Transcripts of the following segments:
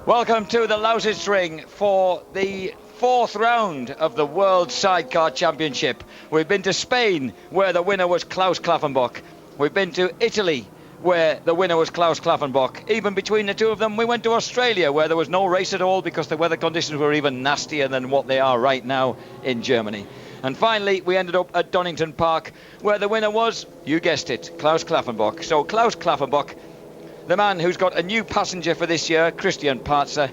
Welcome to the Lausitzring for the fourth round of the World Sidecar Championship. We've been to Spain, where the winner was Klaus Klaffenbach. We've been to Italy, where the winner was Klaus Klaffenbach. Even between the two of them, we went to Australia, where there was no race at all because the weather conditions were even nastier than what they are right now in Germany. And finally, we ended up at Donington Park, where the winner was, you guessed it, Klaus Klaffenbach. So Klaus Klaffenbach, the man who's got a new passenger for this year, Christian Partzer,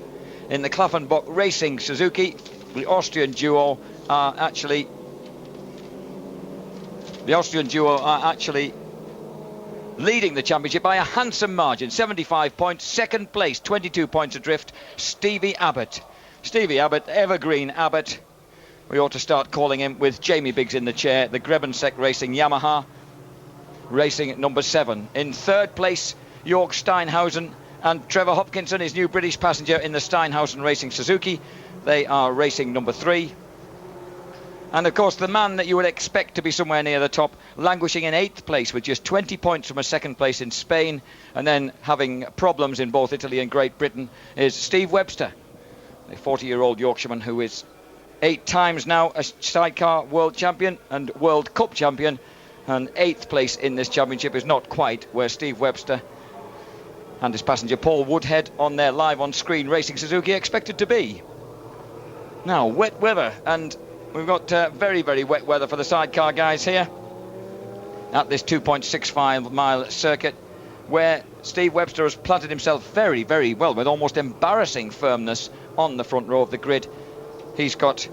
in the Klaffenbach Racing Suzuki. The Austrian duo are actually leading the championship by a handsome margin, 75 points. Second place, 22 points adrift, Stevie Abbott. Stevie Abbott, evergreen Abbott. We ought to start calling him with Jamie Biggs in the chair. The Grebensek Racing Yamaha, racing at number 7. In third place, York Steinhausen and Trevor Hopkinson, his new British passenger in the Steinhausen Racing Suzuki. They are racing number 3. And of course, the man that you would expect to be somewhere near the top, languishing in 8th place with just 20 points from a second place in Spain, and then having problems in both Italy and Great Britain, is Steve Webster, a 40-year-old Yorkshireman who is 8 times now a sidecar world champion and World Cup champion. And 8th place in this championship is not quite where Steve Webster and his passenger Paul Woodhead on their live on screen Racing Suzuki expected to be. Now, wet weather, and we've got very, very wet weather for the sidecar guys here at this 2.65 mile circuit, where Steve Webster has planted himself very, very well with almost embarrassing firmness on the front row of the grid. He's got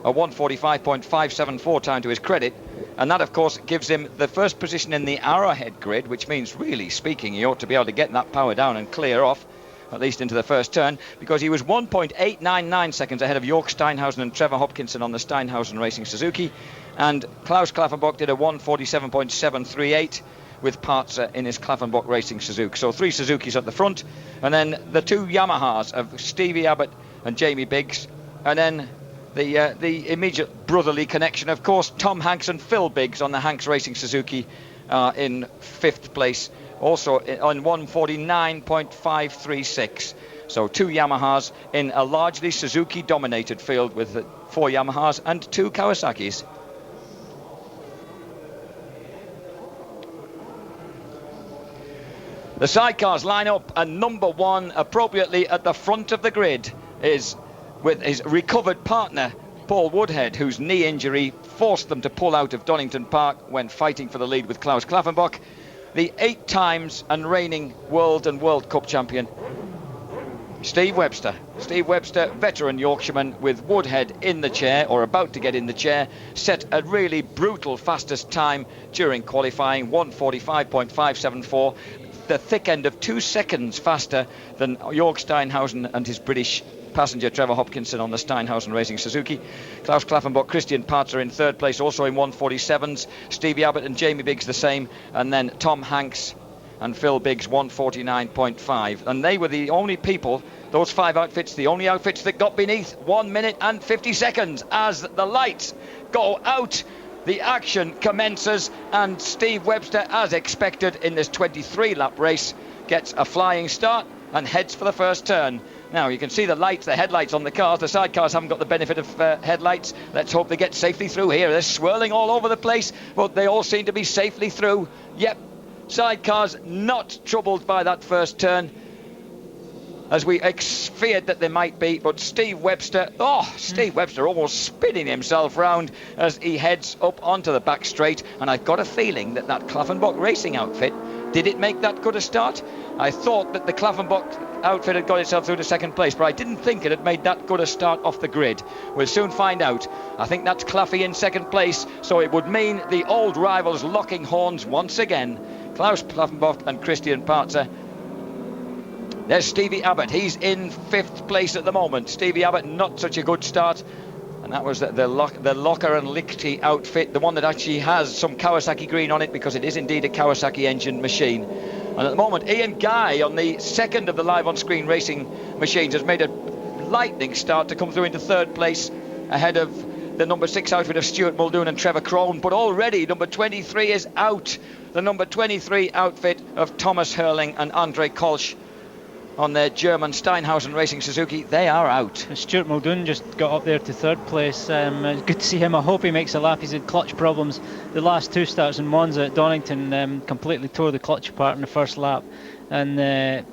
a 1:45.574 time to his credit, and that of course gives him the first position in the Arrowhead grid, which means, really speaking, he ought to be able to get that power down and clear off, at least into the first turn, because he was 1.899 seconds ahead of York Steinhausen and Trevor Hopkinson on the Steinhausen Racing Suzuki, and Klaus Klaffenbach did a 1:47.738 with Partzer in his Klaffenbach Racing Suzuki. So 3 Suzukis at the front, and then the 2 Yamahas of Stevie Abbott and Jamie Biggs, and then the immediate brotherly connection, of course, Tom Hanks and Phil Biggs on the Hanks Racing Suzuki in 5th place, also on 1:49.536. So 2 Yamahas in a largely Suzuki-dominated field with 4 Yamahas and 2 Kawasaki's. The sidecars line up, and number 1, appropriately at the front of the grid, is with his recovered partner, Paul Woodhead, whose knee injury forced them to pull out of Donington Park when fighting for the lead with Klaus Klaffenbach. The 8 times and reigning World and World Cup champion, Steve Webster. Steve Webster, veteran Yorkshireman, with Woodhead in the chair, or about to get in the chair, set a really brutal fastest time during qualifying, 1:45.574. The thick end of 2 seconds faster than York Steinhausen and his British passenger Trevor Hopkinson on the Steinhausen Racing Suzuki. Klaus Klaffenbach, Christian Partzer in 3rd place, also in 1:47s. Stevie Abbott and Jamie Biggs the same, and then Tom Hanks and Phil Biggs 1:49.5. And they were the only people, those 5 outfits, the only outfits that got beneath 1 minute and 50 seconds. As the lights go out, the action commences, and Steve Webster, as expected in this 23-lap race, gets a flying start and heads for the first turn. Now you can see the lights, the headlights on the cars. The sidecars haven't got the benefit of headlights. Let's hope they get safely through here. They're swirling all over the place, but they all seem to be safely through. Yep, sidecars not troubled by that first turn, as we feared that they might be. But Steve Webster almost spinning himself round as he heads up onto the back straight. And I've got a feeling that Klaffenbach Racing outfit, did it make that good a start? I thought that the Klaffenbach outfit had got itself through to second place, but I didn't think it had made that good a start off the grid. We'll soon find out. I think that's Claffy in second place, so it would mean the old rivals locking horns once again. Klaus Klaffenbach and Christian Partzer. There's Stevie Abbott. He's in 5th place at the moment. Stevie Abbott, not such a good start. And that was the Locker and Lichty outfit, the one that actually has some Kawasaki green on it, because it is indeed a Kawasaki engine machine. And at the moment, Ian Guy, on the second of the live on screen racing machines, has made a lightning start to come through into 3rd place ahead of the number 6 outfit of Stuart Muldoon and Trevor Crone. But already number 23 is out. The number 23 outfit of Thomas Hurling and Andre Kolsch on their German Steinhausen Racing Suzuki, they are out. Stuart Muldoon just got up there to third place. It's good to see him. I hope he makes a lap. He's had clutch problems. The last 2 starts in Monza at Donington completely tore the clutch apart in the first lap, and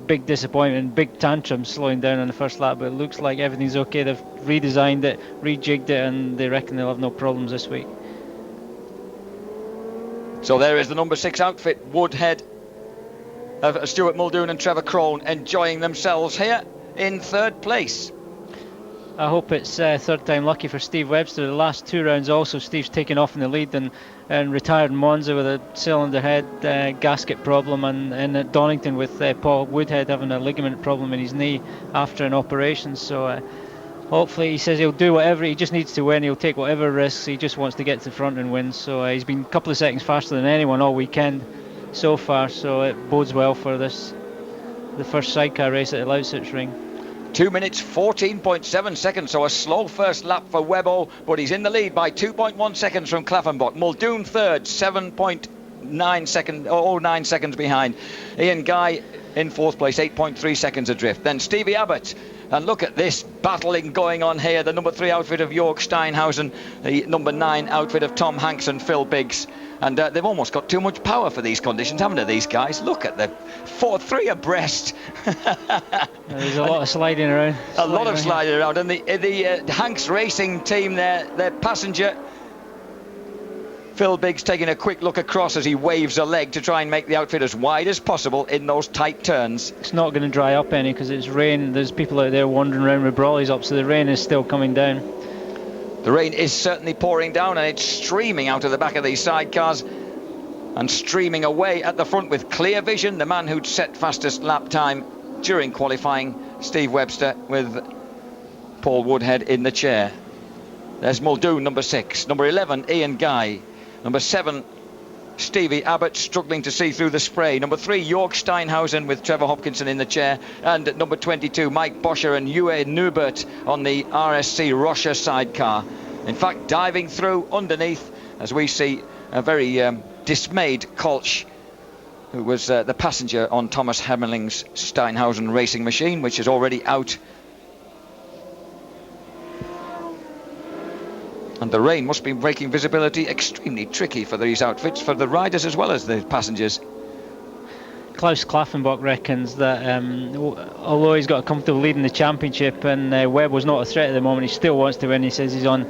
big disappointment, big tantrum slowing down on the first lap, but it looks like everything's okay. They've redesigned it, rejigged it, and they reckon they'll have no problems this week. So there is the number 6 outfit, Woodhead, of Stuart Muldoon and Trevor Crone, enjoying themselves here in third place. I hope it's third time lucky for Steve Webster. The last 2 rounds also, Steve's taken off in the lead and retired in Monza with a cylinder head gasket problem, and at Donington with Paul Woodhead having a ligament problem in his knee after an operation. So hopefully, he says he'll do whatever, he just needs to win, he'll take whatever risks, he just wants to get to the front and win. So he's been a couple of seconds faster than anyone all weekend so far, so it bodes well for the first sidecar race at the Lausitzring. 2 minutes 14.7 seconds, so a slow first lap for Webbo, but he's in the lead by 2.1 seconds from Klaffenbach. Muldoon third, 7.9 seconds behind. Ian Guy in fourth place, 8.3 seconds adrift. Then Stevie Abbott. And look at this battling going on here. The number 3 outfit of Jörg Steinhausen, the number 9 outfit of Tom Hanks and Phil Biggs. And they've almost got too much power for these conditions, haven't they, these guys? Look at the 3 abreast. There's a lot of sliding around. A lot of sliding around. And the Hanks Racing team, their passenger, Phil Biggs, taking a quick look across as he waves a leg to try and make the outfit as wide as possible in those tight turns. It's not going to dry up any because it's rain. There's people out there wandering around with brollies up, so the rain is still coming down. The rain is certainly pouring down, and it's streaming out of the back of these sidecars and streaming away at the front with clear vision. The man who'd set fastest lap time during qualifying, Steve Webster, with Paul Woodhead in the chair. There's Muldoon, number 6. Number 11, Ian Guy. Number 7, Stevie Abbott, struggling to see through the spray. Number 3, Jörg Steinhausen with Trevor Hopkinson in the chair. And at number 22, Mike Boscher and Uwe Neubert on the RSC Rocher sidecar. In fact, diving through underneath, as we see a very dismayed Kolsch, who was the passenger on Thomas Hemmerling's Steinhausen racing machine, which is already out. And the rain must be making visibility extremely tricky for these outfits, for the riders as well as the passengers. Klaus Klaffenbach reckons that although he's got a comfortable lead in the championship and Webb was not a threat at the moment, he still wants to win. He says he's on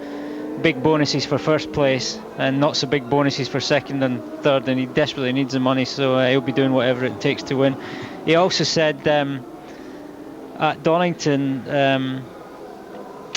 big bonuses for first place and not so big bonuses for second and third, and he desperately needs the money, so he'll be doing whatever it takes to win. He also said at Donington...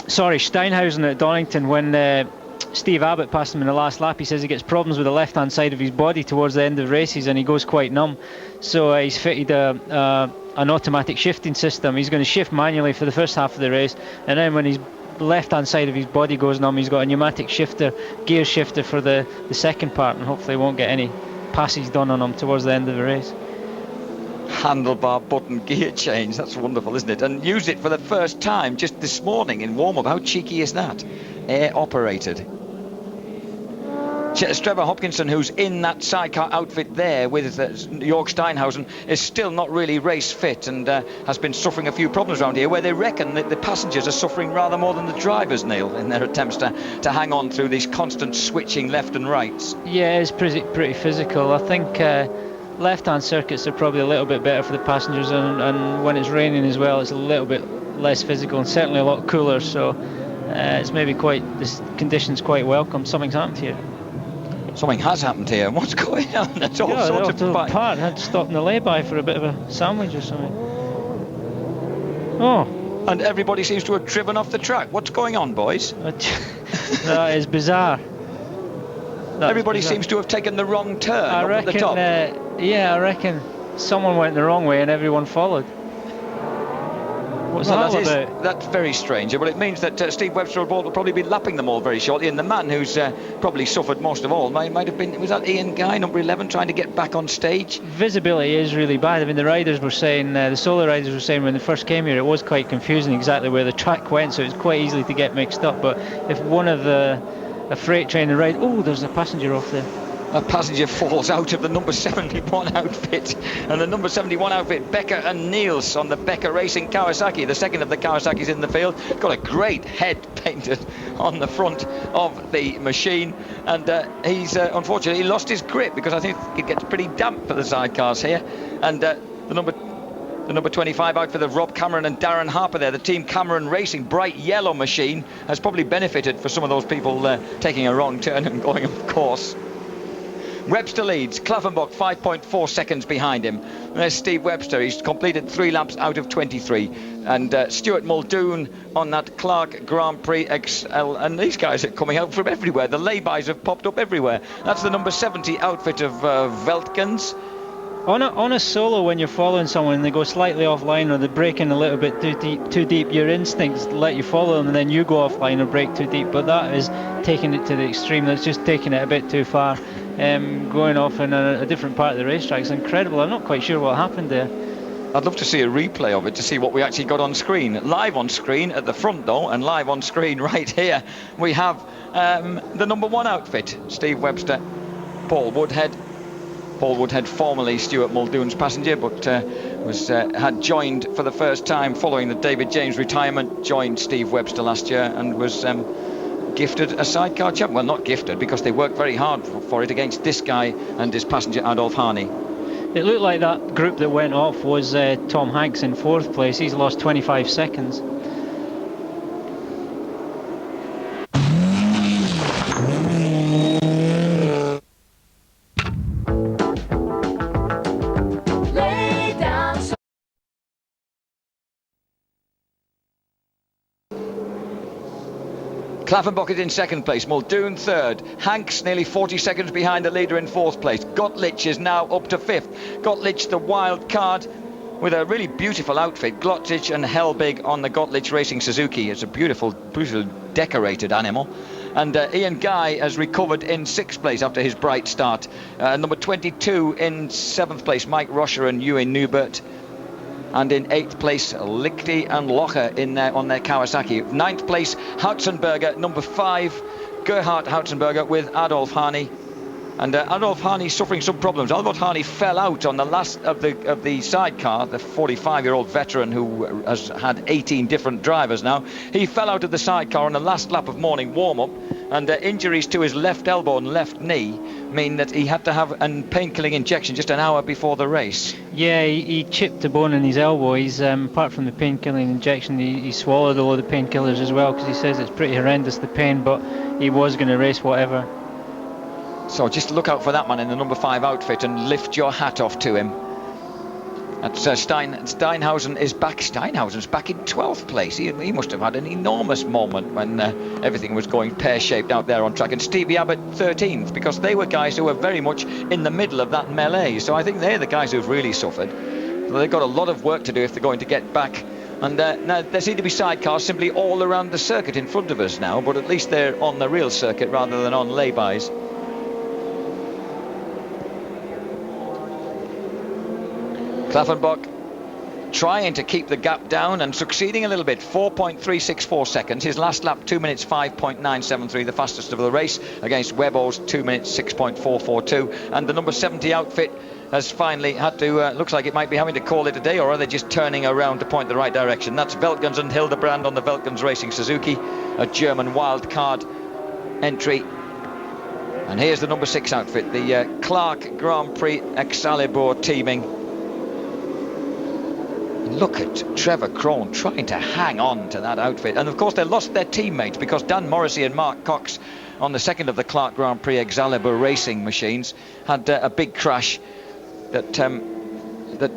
Steinhausen at Donington, when Steve Abbott passed him in the last lap, he says he gets problems with the left-hand side of his body towards the end of races and he goes quite numb. So he's fitted an automatic shifting system. He's going to shift manually for the first half of the race, and then when his left-hand side of his body goes numb, he's got a pneumatic shifter, gear shifter for the second part, and hopefully won't get any passes done on him towards the end of the race. Handlebar button gear change, that's wonderful, isn't it? And used it for the first time just this morning in warm-up. How cheeky is that? Air operated. Trevor Hopkinson, who's in that sidecar outfit there with Jörg Steinhausen, is still not really race fit and has been suffering a few problems around here, where they reckon that the passengers are suffering rather more than the drivers, Neil, in their attempts to hang on through these constant switching left and rights. Yeah, it's pretty physical. I think left-hand circuits are probably a little bit better for the passengers, and when it's raining as well, it's a little bit less physical and certainly a lot cooler, so it's maybe this condition's quite welcome. Something's happened here. Something has happened here. What's going on? That's all sorts of part. I had to stop in the lay-by for a bit of a sandwich or something. Oh. And everybody seems to have driven off the track. What's going on, boys? That is bizarre. Everybody seems to have taken the wrong turn at the top. I reckon someone went the wrong way and everyone followed. What's that all about? That's very strange. But it means that Steve Webster will probably be lapping them all very shortly, and the man who's probably suffered most of all might have been, was that Ian Guy, number 11, trying to get back on stage? Visibility is really bad. I mean, the riders were saying, the solo riders were saying when they first came here, it was quite confusing exactly where the track went, so it was quite easy to get mixed up. But if one of a freight train ride, there's a passenger off there. a passenger falls out of the number 71 outfit, and the number 71 outfit, Becker and Niels on the Becker Racing Kawasaki, the second of the Kawasaki's in the field. Got a great head painted on the front of the machine, and he's unfortunately lost his grip, because I think it gets pretty damp for the sidecars here. And the number 25 outfit of Rob Cameron and Darren Harper there, the Team Cameron Racing bright yellow machine, has probably benefited for some of those people taking a wrong turn and going off course. Webster leads, Klaffenbach 5.4 seconds behind him. There's Steve Webster, he's completed 3 laps out of 23. And Stuart Muldoon on that Clark Grand Prix XL. And these guys are coming out from everywhere. The laybys have popped up everywhere. That's the number 70 outfit of Veltkens. On a solo, when you're following someone and they go slightly offline, or they're braking a little bit too deep, your instincts let you follow them, and then you go offline or brake too deep. But that is taking it to the extreme. That's just taking it a bit too far. Going off in a different part of the racetrack is incredible. I'm not quite sure what happened there. I'd love to see a replay of it to see what we actually got on screen. Live on screen at the front though, and live on screen right here, we have the number 1 outfit, Steve Webster, Paul Woodhead. Paul Woodhead, formerly Stuart Muldoon's passenger, but had joined for the first time following the David James retirement, joined Steve Webster last year, and was gifted a sidecar champ. Well, not gifted, because they worked very hard for it against this guy and his passenger Adolf Harney. It looked like that group that went off was Tom Hanks in 4th place. He's lost 25 seconds. Klaffenbach is in 2nd place, Muldoon 3rd, Hanks nearly 40 seconds behind the leader in 4th place. Gottlich is now up to 5th. Gottlich, the wild card, with a really beautiful outfit. Gottlich and Helbig on the Gottlich Racing Suzuki. It's a beautiful decorated animal. And Ian Guy has recovered in 6th place after his bright start. Number 22 in 7th place, Mike Roscher and Ewan Newbert. And in 8th place, Lichty and Locher on their Kawasaki. 9th place, Hautzenberger, number 5, Gerhard Hautzenberger with Adolf Harney. And Adolf Harney suffering some problems. Adolf Harney fell out on the last of the sidecar, the 45-year-old veteran who has had 18 different drivers now. He fell out of the sidecar on the last lap of morning warm-up, and injuries to his left elbow and left knee mean that he had to have a painkilling injection just an hour before the race. Yeah, he chipped a bone in his elbow. He's apart from the painkilling injection, he swallowed a load of painkillers as well, because he says it's pretty horrendous, the pain, but he was going to race whatever. So just look out for that man in the number 5 outfit and lift your hat off to him. That's Steinhausen is back. Steinhausen's back in 12th place. He must have had an enormous moment when everything was going pear-shaped out there on track. And Stevie Abbott 13th, because they were guys who were very much in the middle of that melee. So I think they're the guys who've really suffered. So they've got a lot of work to do if they're going to get back. And now there seem to be sidecars simply all around the circuit in front of us now, but at least they're on the real circuit rather than on laybys. Klaffenbach trying to keep the gap down and succeeding a little bit. 4.364 seconds. His last lap 2 minutes 5.973, the fastest of the race, against Webbo's 2 minutes 6.442. And the number 70 outfit has finally had to looks like it might be having to call it a day, or are they just turning around to point the right direction? That's Veltkens and Hildebrand on the Veltkens Racing Suzuki, a German wildcard entry. And here's the number 6 outfit, the Clark Grand Prix Excalibur teaming. Look at Trevor Crone trying to hang on to that outfit. And of course they lost their teammates, because Dan Morrissey and Mark Cox on the second of the Clark Grand Prix Excalibur racing machines had a big crash that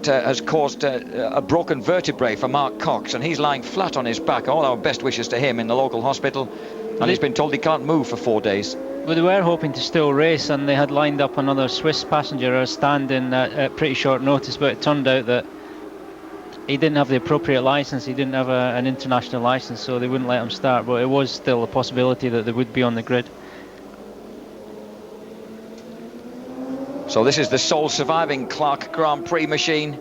has caused a broken vertebrae for Mark Cox, and he's lying flat on his back. All our best wishes to him in the local hospital, and he's been told he can't move for 4 days. Well, they were hoping to still race, and they had lined up another Swiss passenger stand-in at pretty short notice, but it turned out that he didn't have the appropriate license. He didn't have an international license, so they wouldn't let him start, but it was still a possibility that they would be on the grid. So this is the sole surviving Clark Grand Prix machine,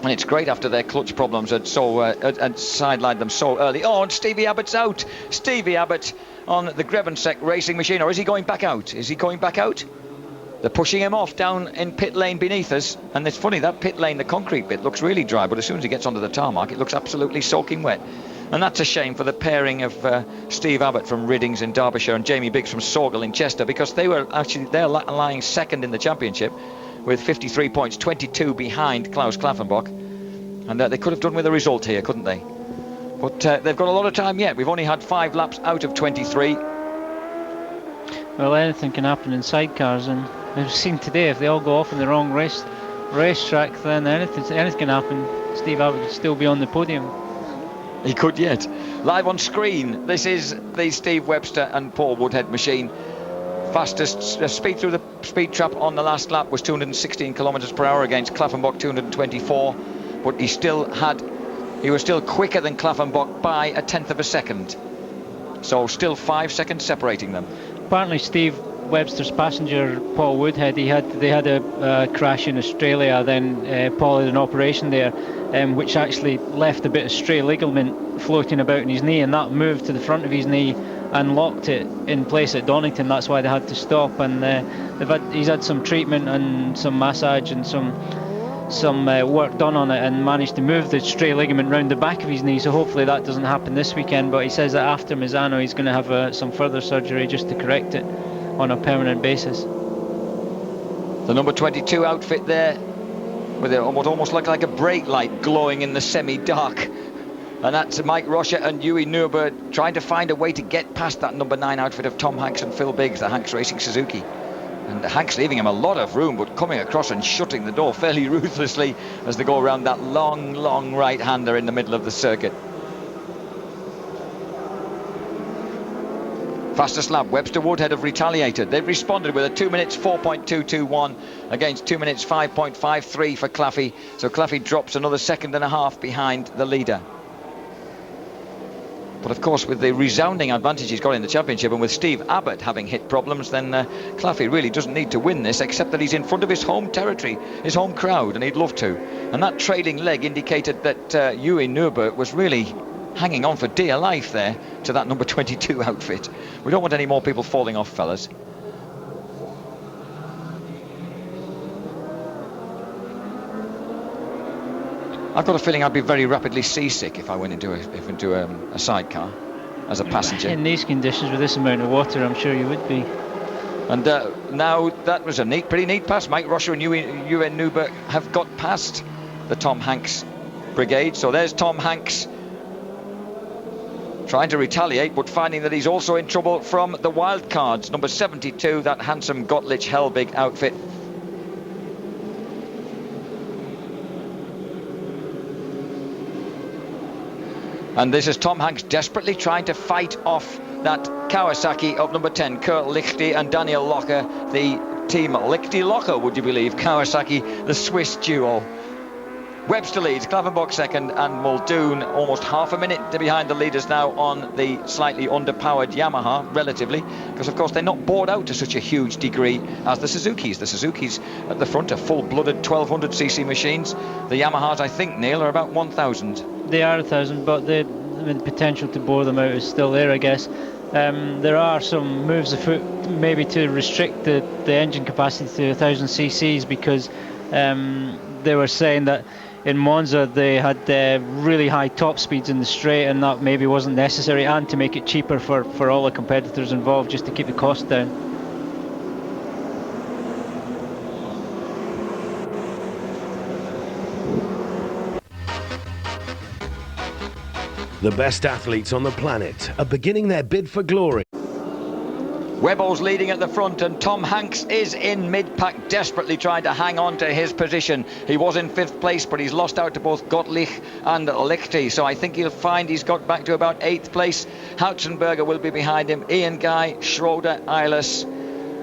and it's great after their clutch problems had sidelined them so early. Oh, and Stevie Abbott's out. Stevie Abbott on the Grevenseck racing machine, or is he going back out? Is he going back out? They're pushing him off down in pit lane beneath us, and it's funny, that pit lane, the concrete bit, looks really dry, but as soon as he gets onto the tarmac, it looks absolutely soaking wet. And that's a shame for the pairing of Steve Abbott from Riddings in Derbyshire and Jamie Biggs from Sorgall in Chester, because they're lying second in the championship with 53 points, 22 behind Klaus Klaffenbach, and they could have done with a result here, couldn't they? But they've got a lot of time yet. We've only had 5 laps out of 23. Well, anything can happen in sidecars, and we've seen today, if they all go off in the wrong racetrack, then anything can happen. Steve Abbott could still be on the podium. He could yet. Live on screen, this is the Steve Webster and Paul Woodhead machine. Fastest speed through the speed trap on the last lap was 216 kilometres per hour against Klaffenbach 224, but he was still quicker than Klaffenbach by a tenth of a second. So still 5 seconds separating them. Apparently Steve Webster's passenger, Paul Woodhead, they had a crash in Australia, then Paul had an operation there, which actually left a bit of stray ligament floating about in his knee, and that moved to the front of his knee and locked it in place at Donington. That's why they had to stop, and he's had some treatment and some massage and some work done on it, and managed to move the stray ligament round the back of his knee, so hopefully that doesn't happen this weekend. But he says that after Misano he's going to have some further surgery just to correct it on a permanent basis. The number 22 outfit there, with what almost looked like a brake light glowing in the semi-dark, and that's Mike Rocha and Uwe Neuber trying to find a way to get past that number 9 outfit of Tom Hanks and Phil Biggs, the Hanks Racing Suzuki. And Hanks leaving him a lot of room, but coming across and shutting the door fairly ruthlessly as they go around that long right-hander in the middle of the circuit. Fastest lap, Webster Woodhead have retaliated. They've responded with a 2 minutes 4.221 against 2 minutes 5.53 for Claffey. So Claffey drops another second and a half behind the leader. But of course, with the resounding advantage he's got in the championship, and with Steve Abbott having hit problems, then Claffey really doesn't need to win this, except that he's in front of his home territory, his home crowd, and he'd love to. And that trailing leg indicated that Uwe Neuber was really hanging on for dear life there to that number 22 outfit. We don't want any more people falling off, fellas. I've got a feeling I'd be very rapidly seasick if I went into a sidecar as a passenger. In these conditions, with this amount of water, I'm sure you would be. And now that was a pretty neat pass. Mike Rocha and Ewan Neuber have got past the Tom Hanks brigade. So there's Tom Hanks trying to retaliate, but finding that he's also in trouble from the wild cards. Number 72, that handsome Gottlich Hellbig outfit. And this is Tom Hanks desperately trying to fight off that Kawasaki of number 10, Kurt Lichty and Daniel Locher, the team Lichty-Locher, would you believe, Kawasaki, the Swiss duo. Webster leads, Klaffenbach second, and Muldoon almost half a minute behind the leaders now on the slightly underpowered Yamaha, relatively, because of course they're not bored out to such a huge degree as the Suzukis. The Suzukis at the front are full-blooded 1200cc machines. The Yamahas, I think, Neil, are about 1000. They are 1,000, but the potential to bore them out is still there, I guess. There are some moves afoot, maybe to restrict the engine capacity to 1,000 cc's, because they were saying that in Monza they had really high top speeds in the straight, and that maybe wasn't necessary, and to make it cheaper for all the competitors involved, just to keep the cost down. The best athletes on the planet are beginning their bid for glory. Webbo's leading at the front, and Tom Hanks is in mid-pack, desperately trying to hang on to his position. He was in 5th place, but he's lost out to both Gottlich and Lichty, so I think he'll find he's got back to about 8th place. Hautzenberger will be behind him, Ian Guy, Schroeder, Eilers,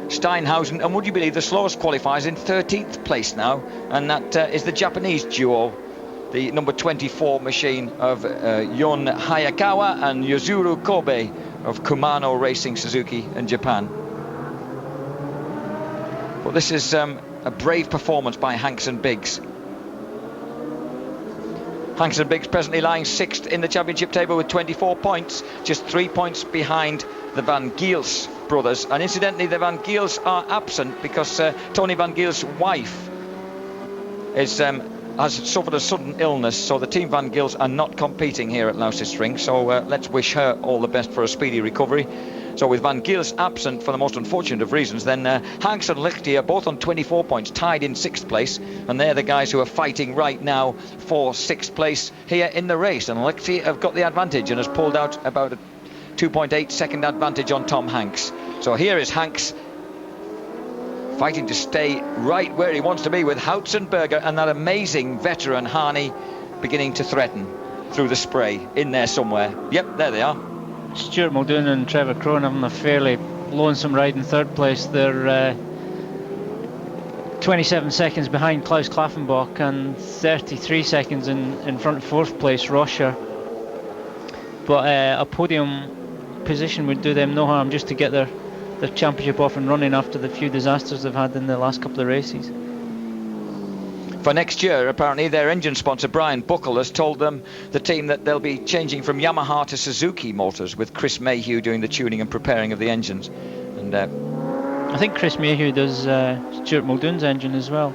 Steinhausen, and would you believe the slowest qualifier is in 13th place now, and that is the Japanese duo, the number 24 machine of Yon Hayakawa and Yuzuru Kobe of Kumano Racing Suzuki in Japan. But this is a brave performance by Hanks and Biggs. Hanks and Biggs presently lying 6th in the championship table with 24 points, just 3 points behind the Van Giels brothers. And incidentally, the Van Giels are absent because Tony Van Giels' wife has suffered a sudden illness, so the team Van Giels are not competing here at Lausitzring. So let's wish her all the best for a speedy recovery. So with Van Giels absent for the most unfortunate of reasons, then Hanks and Lichty are both on 24 points, tied in 6th place, and they're the guys who are fighting right now for 6th place here in the race. And Lichty have got the advantage and has pulled out about a 2.8 second advantage on Tom Hanks. So here is Hanks fighting to stay right where he wants to be, with Hautzenberger and that amazing veteran Harney beginning to threaten through the spray in there somewhere. Yep, there they are. Stuart Muldoon and Trevor Crone having a fairly lonesome ride in 3rd place. They're 27 seconds behind Klaus Klaffenbach and 33 seconds in front of 4th place Rocher. But a podium position would do them no harm, just to get their championship off and running after the few disasters they've had in the last couple of races. For next year, apparently, their engine sponsor Brian Buckle has told them, the team, that they'll be changing from Yamaha to Suzuki motors, with Chris Mayhew doing the tuning and preparing of the engines. And I think Chris Mayhew does Stuart Muldoon's engine as well.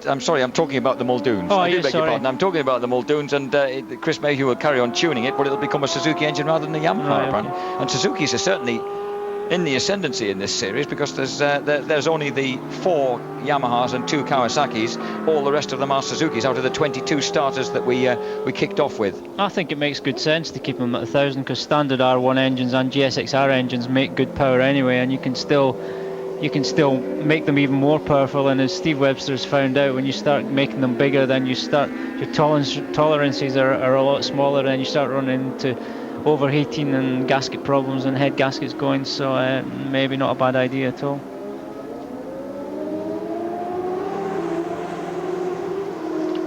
I'm sorry, I'm talking about the Muldoons. Oh, I do beg your sorry. pardon. I'm talking about the Muldoons, and Chris Mayhew will carry on tuning it, but it'll become a Suzuki engine rather than a Yamaha, Right, apparently. okay. And Suzuki's are certainly in the ascendancy in this series, because there's only the 4 Yamahas and 2 Kawasaki's. All the rest of them are Suzuki's out of the 22 starters that we kicked off with. I think it makes good sense to keep them at 1,000, because standard R1 engines and GSX-R engines make good power anyway, and you can still make them even more powerful. And as Steve Webster's found out, when you start making them bigger, then your tolerances are a lot smaller, and you start running into overheating and gasket problems and head gaskets going. So maybe not a bad idea at all.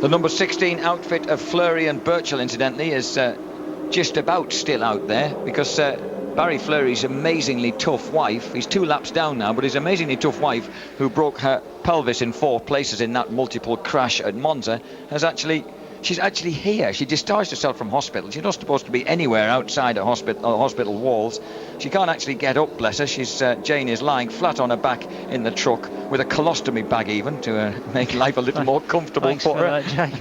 The number 16 outfit of Fleury and Birchall, incidentally, is just about still out there, because Barry Fleury's amazingly tough wife, he's 2 laps down now, but his amazingly tough wife, who broke her pelvis in 4 places in that multiple crash at Monza, she's actually here. She discharged herself from hospital. She's not supposed to be anywhere outside a hospital walls. She can't actually get up, bless her. Jane is lying flat on her back in the truck with a colostomy bag even to make life a little more comfortable Thanks for for her. that, Jack.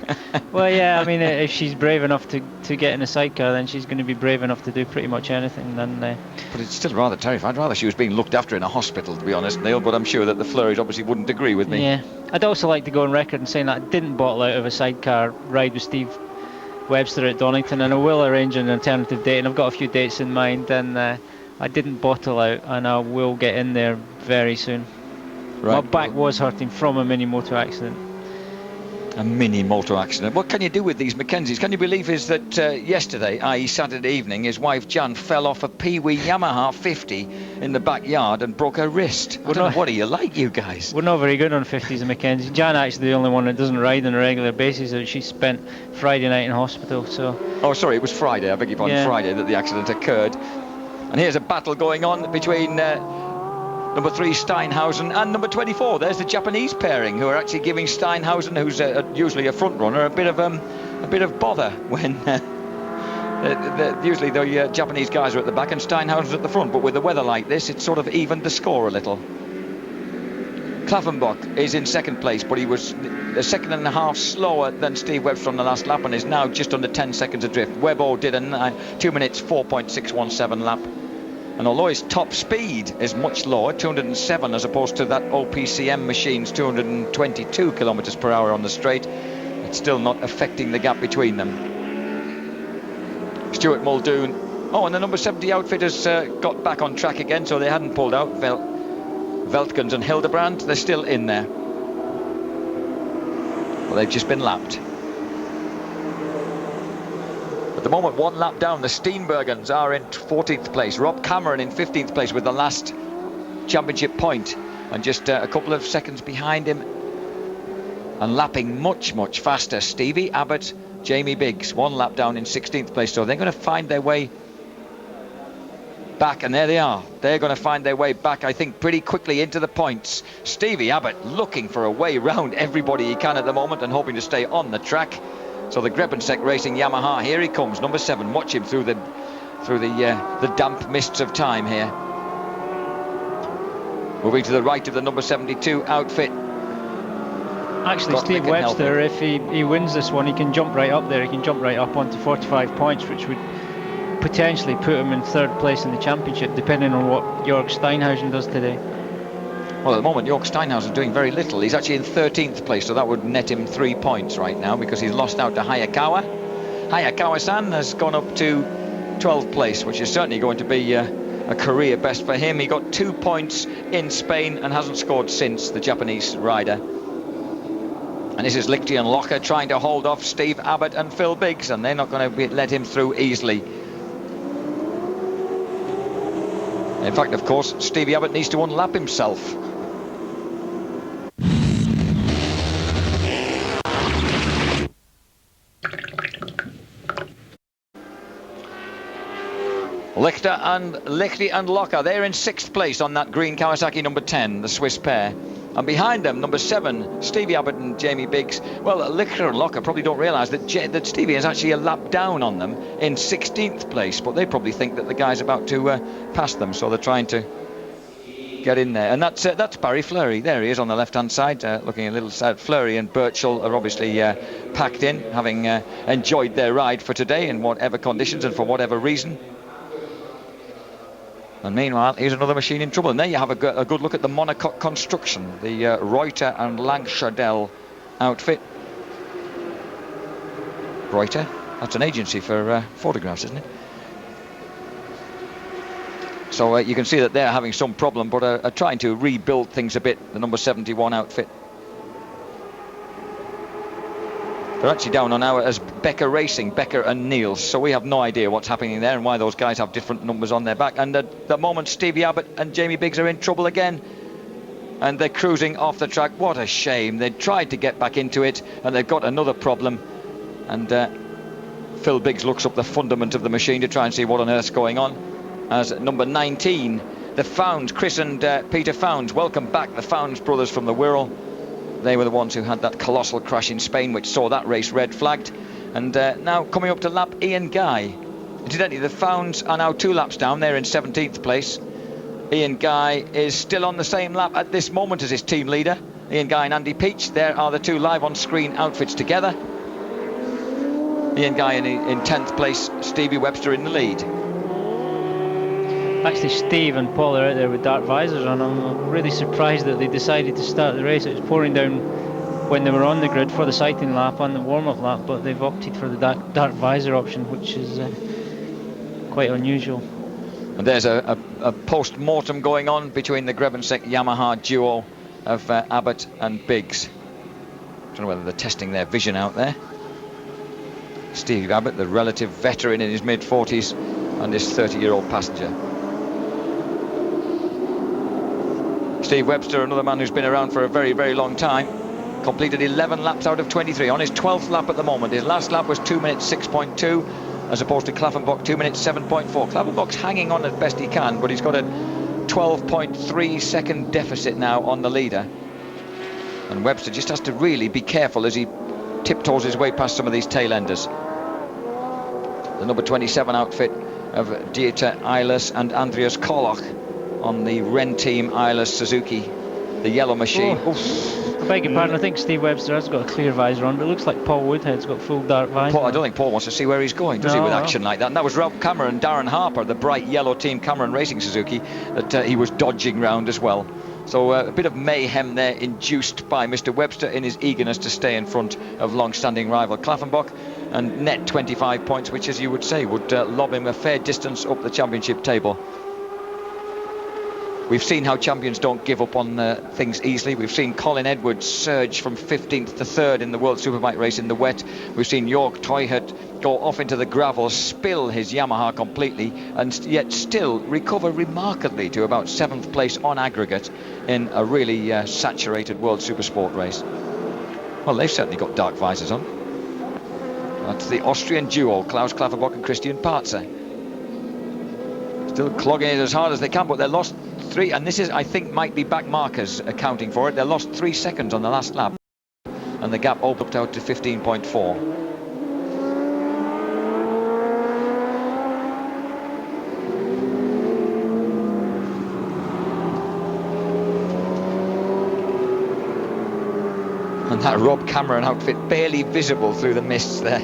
Well, yeah, I mean, if she's brave enough to get in a sidecar, then she's going to be brave enough to do pretty much anything. But it's still rather terrifying. I'd rather she was being looked after in a hospital, to be honest, Neil, but I'm sure that the Fleurys obviously wouldn't agree with me. Yeah, I'd also like to go on record and saying that I didn't bottle out of a sidecar ride with Steve Webster at Donington, and I will arrange an alternative date, and I've got a few dates in mind, and I didn't bottle out, and I will get in there very soon. Right. My back was hurting from a mini motor accident. A mini motor accident. What can you do with these Mackenzies? Can you believe is that yesterday, i.e. Saturday evening, his wife Jan fell off a Pee-wee Yamaha 50 in the backyard and broke her wrist. I don't know, what are you like, you guys? We're not very good on 50s and Mackenzie. Jan actually the only one that doesn't ride on a regular basis. She spent Friday night in hospital. So. Oh, sorry, it was Friday. I beg your pardon. Yeah. Friday that the accident occurred. And here's a battle going on between number 3 Steinhausen and number 24. There's the Japanese pairing, who are actually giving Steinhausen, who's usually a front runner, a bit of bother when usually the Japanese guys are at the back and Steinhausen's at the front. But with the weather like this, it sort of evened the score a little. Klaffenbach is in 2nd place, but he was a second and a half slower than Steve Webster on the last lap, and is now just under 10 seconds adrift. Webbo did a 2 minutes 4.617 lap. And although his top speed is much lower, 207 as opposed to that OPCM machine's 222 kilometers per hour on the straight, it's still not affecting the gap between them. Stuart Muldoon. Oh, and the number 70 outfit has got back on track again, so they hadn't pulled out. Veltkens and Hildebrand, they're still in there. Well, they've just been lapped. At the moment, 1 lap down, the Steenbergens are in 14th place. Rob Cameron in 15th place with the last championship point, and just a couple of seconds behind him and lapping much, much faster, Stevie Abbott, Jamie Biggs, 1 lap down in 16th place. So they're going to find their way back, and there they are. They're going to find their way back, I think, pretty quickly into the points. Stevie Abbott looking for a way round everybody he can at the moment and hoping to stay on the track. So the Grebenseck Racing Yamaha, here he comes, number 7. Watch him through the through the damp mists of time here. Moving to the right of the number 72 outfit. Actually, Steve Webster, if he wins this one, he can jump right up there. He can jump right up onto 45 points, which would potentially put him in 3rd place in the championship, depending on what Jörg Steinhausen does today. Well, at the moment, Jörg Steinhausen is doing very little. He's actually in 13th place, so that would net him 3 points right now, because he's lost out to Hayakawa. Hayakawa-san has gone up to 12th place, which is certainly going to be a career best for him. He got 2 points in Spain and hasn't scored since, the Japanese rider. And this is Lichty and Locker trying to hold off Steve Abbott and Phil Biggs, and they're not going to let him through easily. In fact, of course, Stevie Abbott needs to unlap himself. Lichty and Locker, they're in 6th place on that green Kawasaki number 10, the Swiss pair. And behind them, number 7, Stevie Abbott and Jamie Biggs. Well, Lichty and Locker probably don't realise that Stevie is actually a lap down on them in 16th place, but they probably think that the guy's about to pass them, so they're trying to get in there. And that's Barry Fleury. There he is on the left-hand side, looking a little sad. Fleury and Birchall are obviously packed in, having enjoyed their ride for today in whatever conditions and for whatever reason. And meanwhile, here's another machine in trouble. And there you have a good look at the monocoque construction, the Reuter and Langschadel outfit. Reuter, that's an agency for photographs, isn't it? So you can see that they're having some problem, but are trying to rebuild things a bit, the number 71 outfit. They're actually down on now as Becker Racing, Becker and Niels, so we have no idea what's happening there and why those guys have different numbers on their back. And at the moment, Stevie Abbott and Jamie Biggs are in trouble again, and they're cruising off the track. What a shame. They tried to get back into it, and they've got another problem. And Phil Biggs looks up the fundament of the machine to try and see what on earth's going on. As number 19, the Founds, Chris and Peter Founds, welcome back, the Founds brothers from the Wirral. They were the ones who had that colossal crash in Spain, which saw that race red flagged. And now coming up to lap, Ian Guy. Incidentally, the Founds are now 2 laps down. They're in 17th place. Ian Guy is still on the same lap at this moment as his team leader. Ian Guy and Andy Peach, there are the 2 live on screen outfits together. Ian Guy in 10th place, Stevie Webster in the lead. Actually, Steve and Paul are out there with dark visors on. I'm really surprised that they decided to start the race. It was pouring down when they were on the grid for the sighting lap and the warm-up lap, but they've opted for the dark visor option, which is quite unusual. And there's a post-mortem going on between the Grevensick Yamaha duo of Abbott and Biggs. I don't know whether they're testing their vision out there. Steve Abbott, the relative veteran in his mid-40s, and this 30-year-old passenger. Steve Webster, another man who's been around for a very, very long time, completed 11 laps out of 23 on his 12th lap at the moment. His last lap was 2 minutes 6.2 as opposed to Klaffenbach 2 minutes 7.4. Klaffenbach's hanging on as best he can, but he's got a 12.3 second deficit now on the leader. And Webster just has to really be careful as he tiptoes his way past some of these tail enders. The number 27 outfit of Dieter Eilers and Andreas Koloch on the Ren Team Eilers Suzuki, the yellow machine. I beg your pardon, I think Steve Webster has got a clear visor on, but it looks like Paul Woodhead's got full dark visor. I don't think Paul wants to see where he's going, does he, with action like that? And that was Rob Cameron, Darren Harper, the bright yellow Team Cameron Racing Suzuki, that he was dodging round as well. So a bit of mayhem there induced by Mr. Webster in his eagerness to stay in front of long-standing rival Klaffenbach, and net 25 points, which, as you would say, would lob him a fair distance up the championship table. We've seen how champions don't give up on things easily. We've seen Colin Edwards surge from 15th to 3rd in the World Superbike race in the wet. We've seen Jörg Teuchert go off into the gravel, spill his Yamaha completely, and yet still recover remarkably to about 7th place on aggregate in a really saturated World Supersport race. Well, they've certainly got dark visors on. That's the Austrian duo, Klaus Klaffenbach and Christian Parzer. Still clogging it as hard as they can, but they lost 3, and this is, I think, might be back markers accounting for it. They lost 3 seconds on the last lap, and the gap opened out to 15.4. And that Rob Cameron outfit barely visible through the mists there.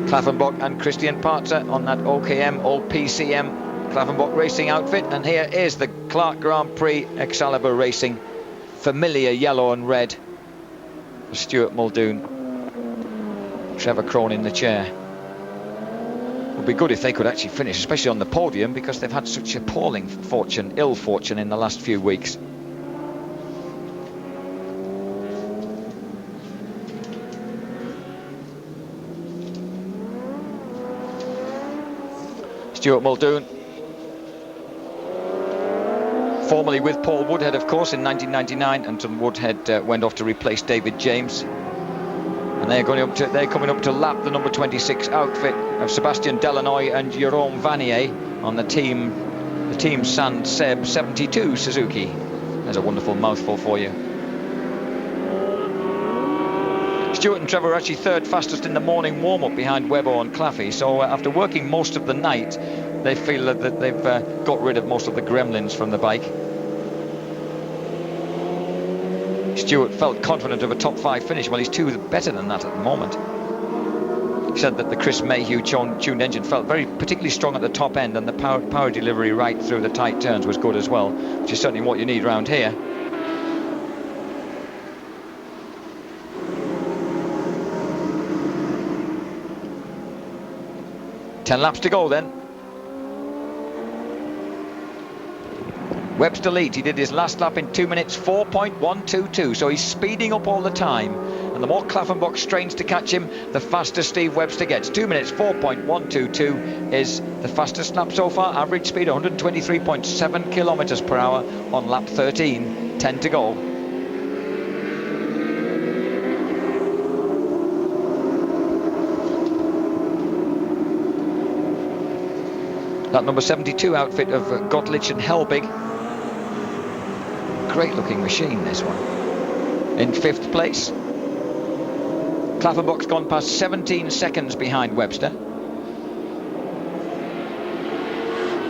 Klaffenbach and Christian Partzer on that OKM, all PCM Klaffenbach racing outfit. And here is the Clark Grand Prix Excalibur Racing familiar yellow and red for Stuart Muldoon. Trevor Crone in the chair. It would be good if they could actually finish, especially on the podium, because they've had such appalling ill fortune in the last few weeks. Stuart Muldoon, formerly with Paul Woodhead, of course, in 1999, until Woodhead went off to replace David James. And they're coming up to lap the number 26 outfit of Sebastian Delanoy and Jerome Vanier on the team San Seb 72 Suzuki. There's a wonderful mouthful for you. Stuart and Trevor are actually third fastest in the morning warm-up behind Webber and Claffey, so after working most of the night, they feel that they've got rid of most of the gremlins from the bike. Stuart felt confident of a top 5 finish. Well, he's 2 better than that at the moment. He said that the Chris Mayhew tuned engine felt particularly strong at the top end, and the power delivery right through the tight turns was good as well, which is certainly what you need around here. Ten laps to go then. Webster leads. He did his last lap in 2 minutes 4.122, so he's speeding up all the time, and the more Klaffenbach strains to catch him, the faster Steve Webster gets. 2 minutes 4.122 is the fastest lap so far. Average speed 123.7 kilometers per hour on lap 13. 10 to go. That number 72 outfit of Gottlich and Helbig. Great looking machine, this one. In 5th place. Klaffenbach's gone past 17 seconds behind Webster.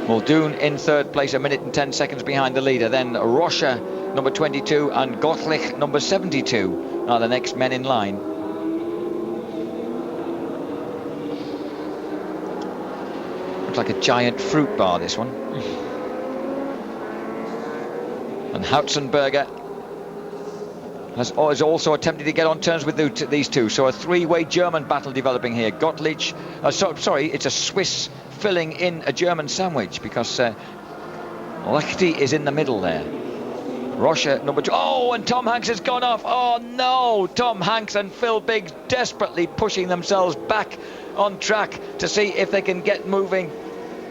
Muldoon in 3rd place, 1 minute and 10 seconds behind the leader. Then Rocha, number 22, and Gottlich, number 72, are the next men in line. Looks like a giant fruit bar, this one. And Hautzenberger has also attempted to get on terms with these two. So a 3-way German battle developing here. Gottlich, it's a Swiss filling in a German sandwich, because Lechty is in the middle there. Rocha, number 2. Oh, and Tom Hanks has gone off. Oh no, Tom Hanks and Phil Biggs desperately pushing themselves back on track to see if they can get moving.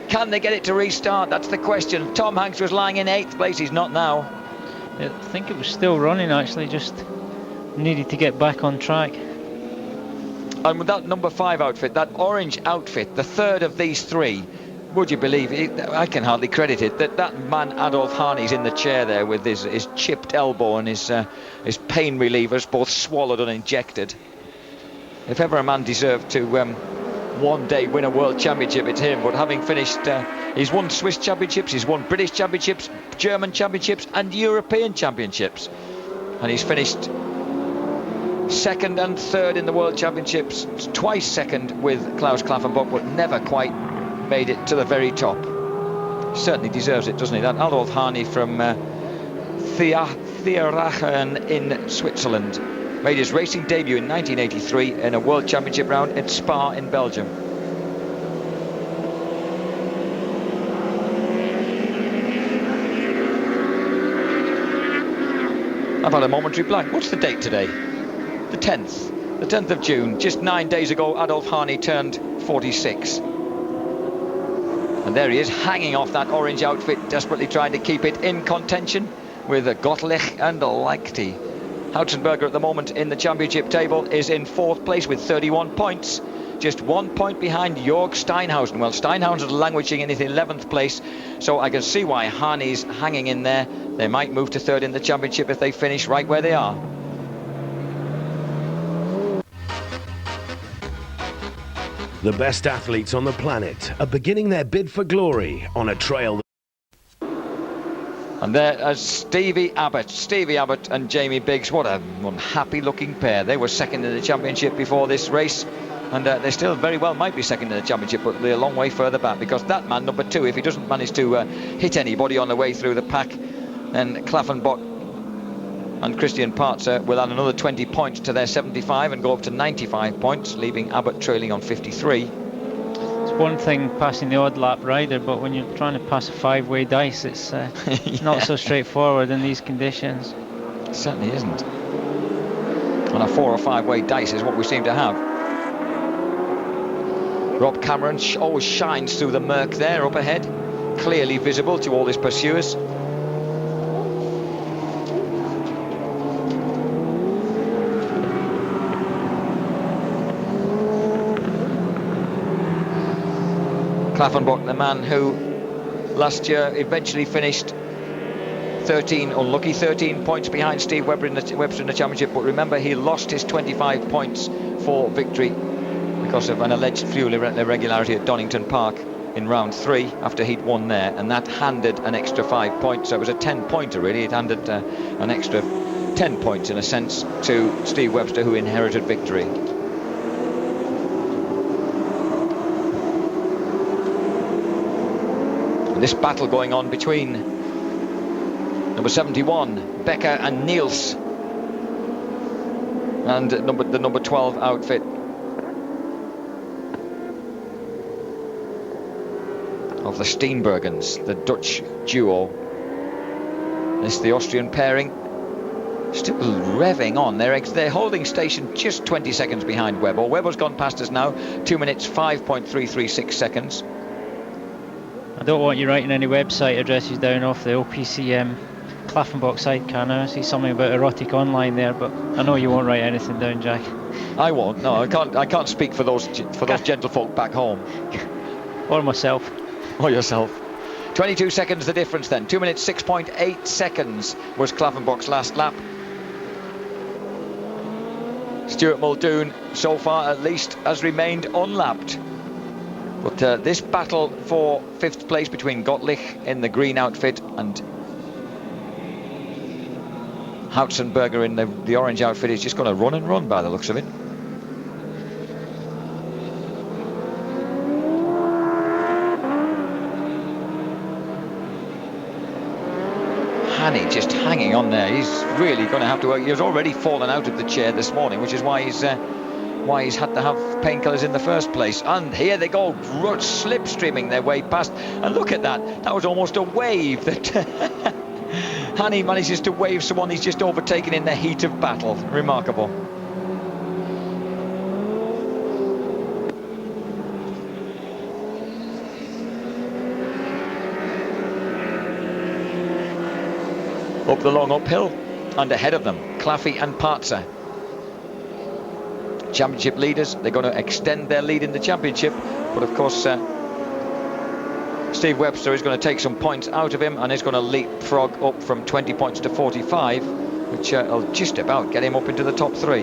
Can they get it to restart? That's the question. Tom Hanks was lying in 8th place. He's not now. I think it was still running, actually, just needed to get back on track. And with that number 5 outfit, that orange outfit, the third of these 3, would you believe it? I can hardly credit it, that man Adolf Harney's in the chair there with his chipped elbow and his pain relievers, both swallowed and injected. If ever a man deserved to one day win a world championship, it's him. But having finished, he's won Swiss championships, he's won British championships, German championships and European championships, and he's finished 2nd and 3rd in the world championships, twice 2nd with Klaus Klaffenbach, but never quite made it to the very top. Certainly deserves it, doesn't he? That Adolf Harney from Thierachen in Switzerland made his racing debut in 1983 in a World Championship round at Spa in Belgium. I've had a momentary blank. What's the date today? The 10th. The 10th of June. Just 9 days ago, Adolf Harney turned 46. And there he is, hanging off that orange outfit, desperately trying to keep it in contention with Gottlich and Lechty. Hautzenberger at the moment in the championship table is in 4th place with 31 points, just 1 point behind Jörg Steinhausen. Well, Steinhausen's languishing in his 11th place, so I can see why Harney's hanging in there. They might move to 3rd in the championship if they finish right where they are. The best athletes on the planet are beginning their bid for glory on a trail. And there is Stevie Abbott and Jamie Biggs. What a unhappy looking pair. They were second in the championship before this race, and they still very well might be second in the championship, but they're a long way further back, because that man, number 2, if he doesn't manage to hit anybody on the way through the pack, then Klaffenbach and Christian Partzer will add another 20 points to their 75 and go up to 95 points, leaving Abbott trailing on 53. It's one thing passing the odd lap rider, but when you're trying to pass a 5-way dice, it's Yeah. not so straightforward in these conditions. It certainly isn't. And a 4 or 5-way dice is what we seem to have. Rob Cameron always shines through the murk there up ahead, clearly visible to all his pursuers. Klaffenbach, the man who last year eventually finished 13 points behind Steve Webster in the championship, but remember, he lost his 25 points for victory because of an alleged fuel irregularity at Donington Park in round 3 after he'd won there, and that handed an extra 5 points, so it was a 10-pointer really. It handed an extra 10 points in a sense to Steve Webster, who inherited victory. This battle going on between number 71, Becker, and Niels, and the number 12 outfit of the Steenbergens, the Dutch duo. This is the Austrian pairing, still revving on. They're holding station just 20 seconds behind Webber. Webber's gone past us now, 2 minutes 5.336 seconds. I don't want you writing any website addresses down off the OPCM Klaffenbach sidecar now. I see something about erotic online there, but I know you won't write anything down, Jack. I won't. No, I can't speak for those gentlefolk back home. Or myself. Or yourself. 22 seconds the difference then. 2 minutes 6.8 seconds was Klaffenbach's last lap. Stuart Muldoon, so far at least, has remained unlapped. But this battle for 5th place between Gottlich in the green outfit and Hautzenberger in the orange outfit is just going to run and run by the looks of it. Hanny just hanging on there. He's really going to have to work. He's already fallen out of the chair this morning, which is why he's had to have painkillers in the first place. And here they go, slipstreaming their way past. And look at that. That was almost a wave that Hanny manages to wave someone he's just overtaken in the heat of battle. Remarkable. Up the long uphill, and ahead of them, Klaffy and Partzer. Championship leaders, they're going to extend their lead in the championship, but of course Steve Webster is going to take some points out of him and is going to leapfrog up from 20 points to 45, which will just about get him up into the top 3.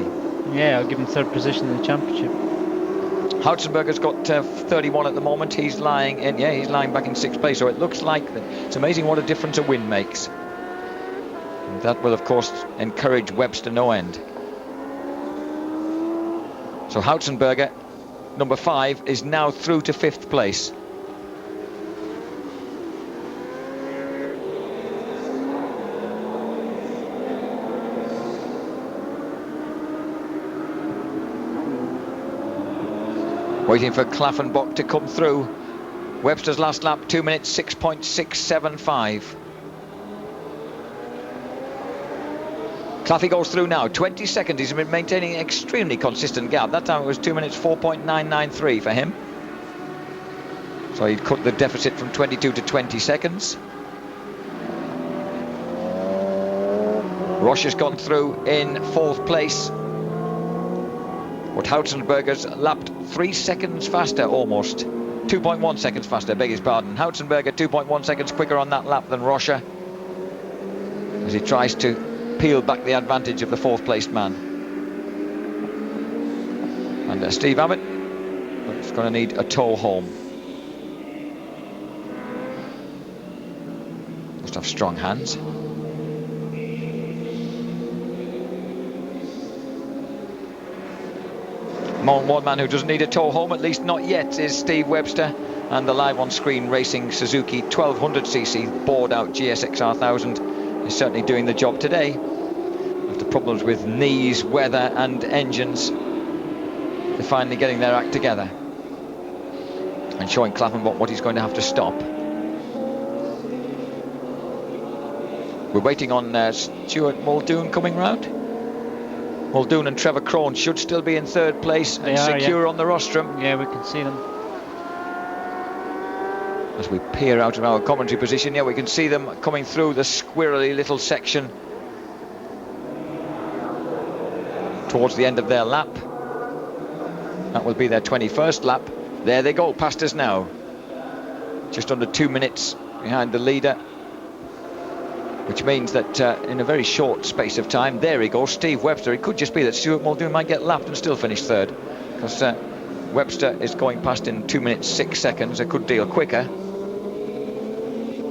Yeah, I'll give him 3rd position in the championship. Hautzenberger's got 31 at the moment. He's lying back in 6th place, so it looks like it's amazing what a difference a win makes. And that will of course encourage Webster no end. So Hautzenberger, number 5, is now through to 5th place. Waiting for Klaffenbach to come through. Webster's last lap, 2 minutes 6.675. Klaffy goes through now, 20 seconds. He's been maintaining an extremely consistent gap. That time it was 2 minutes 4.993 for him. So he'd cut the deficit from 22 to 20 seconds. Roche has gone through in 4th place. But Hautzenberger's lapped 3 seconds faster almost. 2.1 seconds faster, beg his pardon. Hautzenberger 2.1 seconds quicker on that lap than Roche, as he tries to peel back the advantage of the 4th placed man. And Steve Abbott is going to need a tow home. Must have strong hands. One man who doesn't need a tow home, at least not yet, is Steve Webster. And the live on screen racing Suzuki 1200cc bored out GSXR 1000 is certainly doing the job today. After problems with knees, weather and engines, they're finally getting their act together and showing Klaffenbach what he's going to have to stop. We're waiting on Stuart Muldoon coming round. Muldoon and Trevor Crone should still be in third place and secure on the rostrum. Yeah, we can see them. As we peer out of our commentary position, yeah, we can see them coming through the squirrely little section towards the end of their lap. That will be their 21st lap. There they go, past us now. Just under 2 minutes behind the leader, which means that in a very short space of time, there he goes, Steve Webster. It could just be that Stuart Muldoon might get lapped and still finish third, because Webster is going past in 2 minutes 6 seconds, a good deal quicker.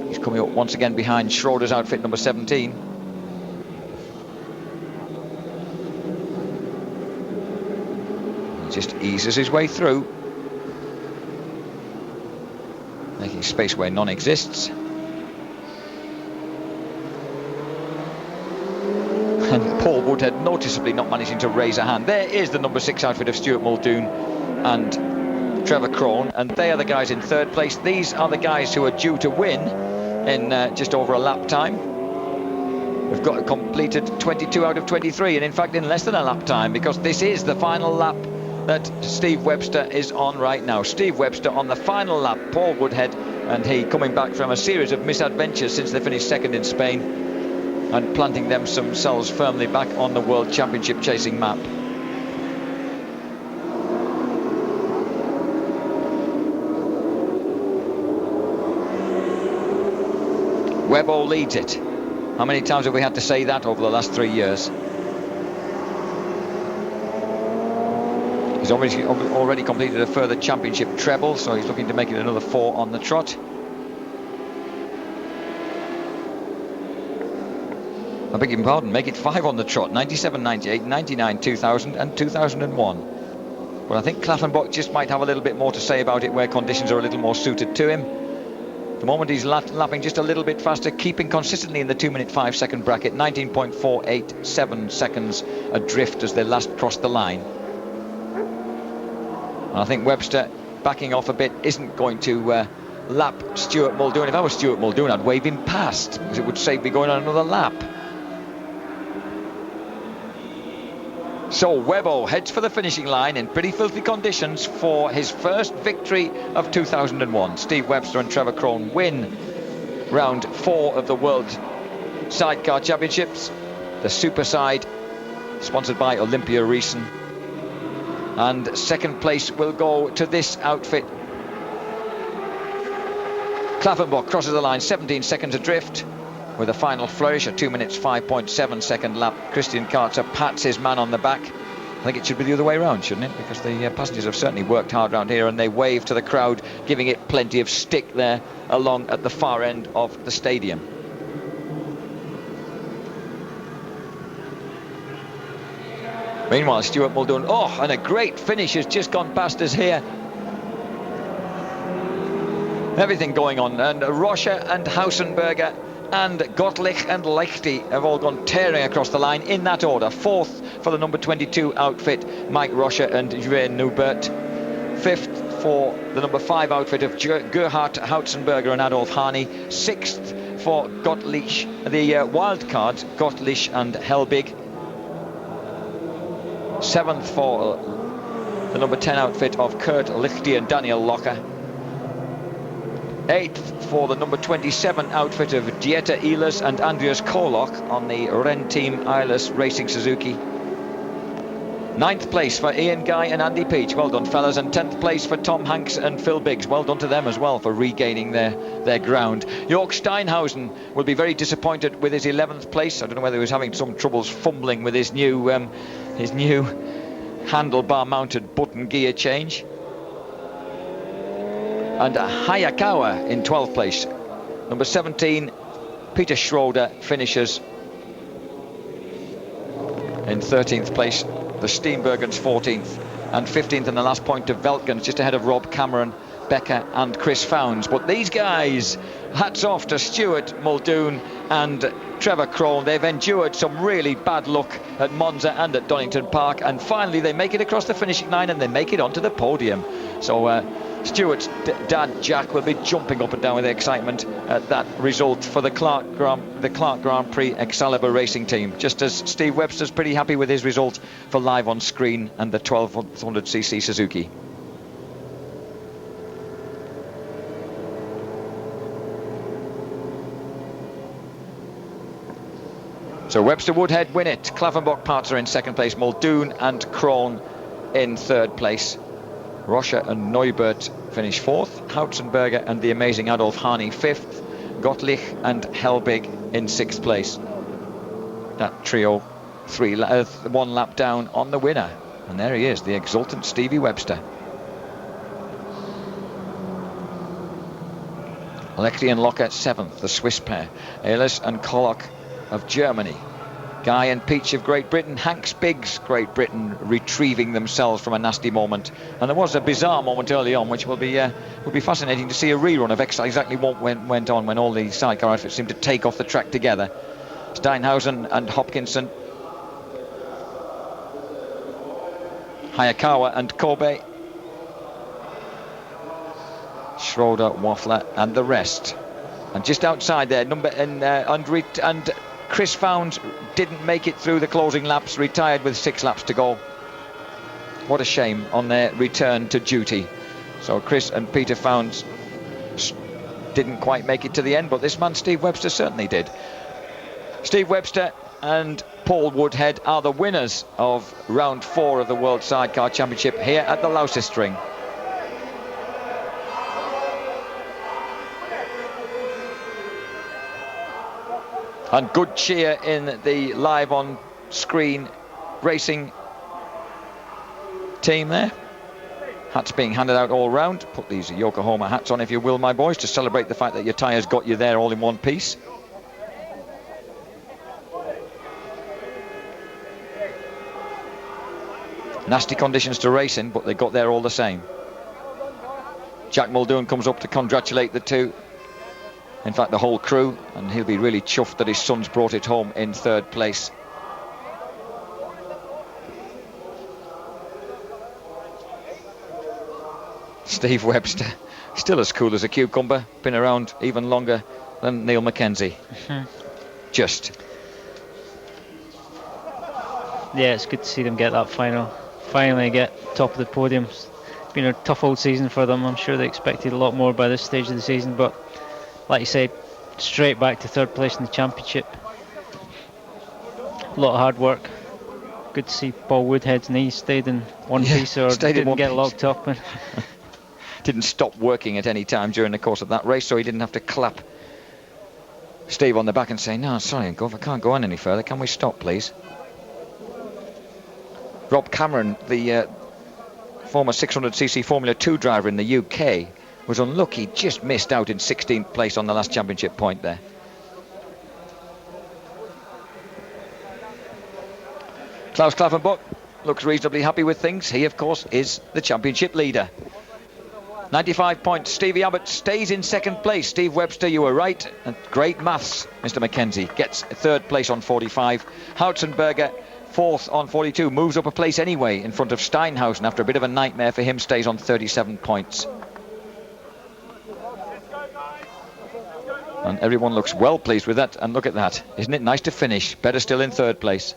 He's coming up once again behind Schroeder's outfit number 17. He just eases his way through, making space where none exists. And Paul Woodhead noticeably not managing to raise a hand. There is the number 6 outfit of Stuart Muldoon and Trevor Crone, and they are the guys in third place. These are the guys who are due to win in just over a lap time. We've got completed 22 out of 23, and in fact in less than a lap time, because this is the final lap that Steve Webster is on right now. Steve Webster on the final lap, Paul Woodhead, and he coming back from a series of misadventures since they finished second in Spain, and planting themselves firmly back on the World Championship chasing map. Webbo leads it. How many times have we had to say that over the last 3 years? He's already completed a further championship treble, so he's looking to make it another 4 on the trot. I beg your pardon, make it 5 on the trot. 97, 98, 99, 2000 and 2001. But I think Klaffenbach just might have a little bit more to say about it where conditions are a little more suited to him. At the moment he's lapping just a little bit faster, keeping consistently in the 2 minute 5 second bracket, 19.487 seconds adrift as they last crossed the line. And I think Webster, backing off a bit, isn't going to lap Stuart Muldoon. If I was Stuart Muldoon, I'd wave him past, because it would save me going on another lap. So Webbo heads for the finishing line in pretty filthy conditions for his first victory of 2001. Steve Webster and Trevor Crone win round 4 of the World Sidecar Championships, the Super Side, sponsored by Olympia Riesen. And second place will go to this outfit. Klaffenbach crosses the line 17 seconds adrift with a final flourish, a 2 minutes 5.7 second lap. Christian Karzer pats his man on the back. I think it should be the other way around, shouldn't it? Because the passengers have certainly worked hard around here, and they wave to the crowd, giving it plenty of stick there along at the far end of the stadium. Meanwhile, Stuart Muldoon, oh, and a great finish has just gone past us here. Everything going on, and Rocha and Hausenberger and Gottlich and Leichty have all gone tearing across the line in that order. 4th for the number 22 outfit, Mike Rocha and Julian Neubert. 5th for the number 5 outfit of Gerhard Hausenberger and Adolf Hani. 6th for Gottlich, the wild cards, Gottlich and Helbig. 7th for the number 10 outfit of Kurt Lichty and Daniel Locker. 8th for the number 27 outfit of Dieter Ehlers and Andreas Koloch on the Ren Team Ehlers Racing Suzuki. 9th place for Ian Guy and Andy Peach, well done fellas, and 10th place for Tom Hanks and Phil Biggs, well done to them as well for regaining their ground. Jörg Steinhausen will be very disappointed with his 11th place. I don't know whether he was having some troubles fumbling with his new handlebar mounted button gear change. And Hayakawa in 12th place. Number 17 Peter Schroeder finishes in 13th place. The Steenbergens 14th, and 15th in the last point of Veltgens, just ahead of Rob Cameron, Becker and Chris Founds. But these guys, hats off to Stuart Muldoon and Trevor Crone. They've endured some really bad luck at Monza and at Donington Park, and finally they make it across the finishing line and they make it onto the podium. So Stuart's dad Jack will be jumping up and down with excitement at that result for the Clark Grand Prix Excalibur Racing team, just as Steve Webster's pretty happy with his result for Live on Screen and the 1200cc Suzuki. So Webster, Woodhead win it. Klaffenbach, Partner in second place. Muldoon and Crone in third place. Rocha and Neubert finish fourth. Hautzenberger and the amazing Adolf Hani fifth. Gottlich and Helbig in sixth place. That trio, one lap down on the winner. And there he is, the exultant Stevie Webster. Leckie and Locker seventh, the Swiss pair. Ehlers and Kollock of Germany. Guy and Peach of Great Britain. Hanks Biggs, Great Britain, retrieving themselves from a nasty moment. And there was a bizarre moment early on, which will be fascinating to see a rerun of exactly what went on when all the sidecar outfits seemed to take off the track together. Steinhausen and Hopkinson, Hayakawa and Kobe, Schroeder, Waffler and the rest. And just outside there, and Chris Founds didn't make it through the closing laps, retired with 6 laps to go. What a shame on their return to duty. So Chris and Peter Founds didn't quite make it to the end, but this man Steve Webster certainly did. Steve Webster and Paul Woodhead are the winners of round 4 of the World Sidecar Championship here at the Lausitzring. And good cheer in the Live on Screen racing team there. Hats being handed out all round. Put these Yokohama hats on if you will, my boys, to celebrate the fact that your tyres got you there all in one piece. Nasty conditions to race in, but they got there all the same. Jack Muldoon comes up to congratulate the two. In fact, the whole crew, and he'll be really chuffed that his son's brought it home in third place. Steve Webster, still as cool as a cucumber, been around even longer than Neil Mackenzie. Just. Yeah, it's good to see them get that finally get top of the podium. It's been a tough old season for them. I'm sure they expected a lot more by this stage of the season, but like you say, straight back to third place in the championship. A lot of hard work. Good to see Paul Woodhead's knee stayed in one piece, or didn't get locked up. And didn't stop working at any time during the course of that race, so he didn't have to clap Steve on the back and say, "No, sorry, I can't go on any further. Can we stop, please?" Rob Cameron, the former 600cc Formula 2 driver in the UK, was unlucky, just missed out in 16th place on the last championship point there. Klaus Klaffenbach looks reasonably happy with things. He, of course, is the championship leader. 95 points. Stevie Abbott stays in second place. Steve Webster, you were right. And great maths, Mr. Mackenzie. Gets third place on 45. Hautzenberger, fourth on 42. Moves up a place anyway in front of Steinhausen after a bit of a nightmare for him. Stays on 37 points. And everyone looks well pleased with that. And look at that. Isn't it nice to finish? Better still in third place.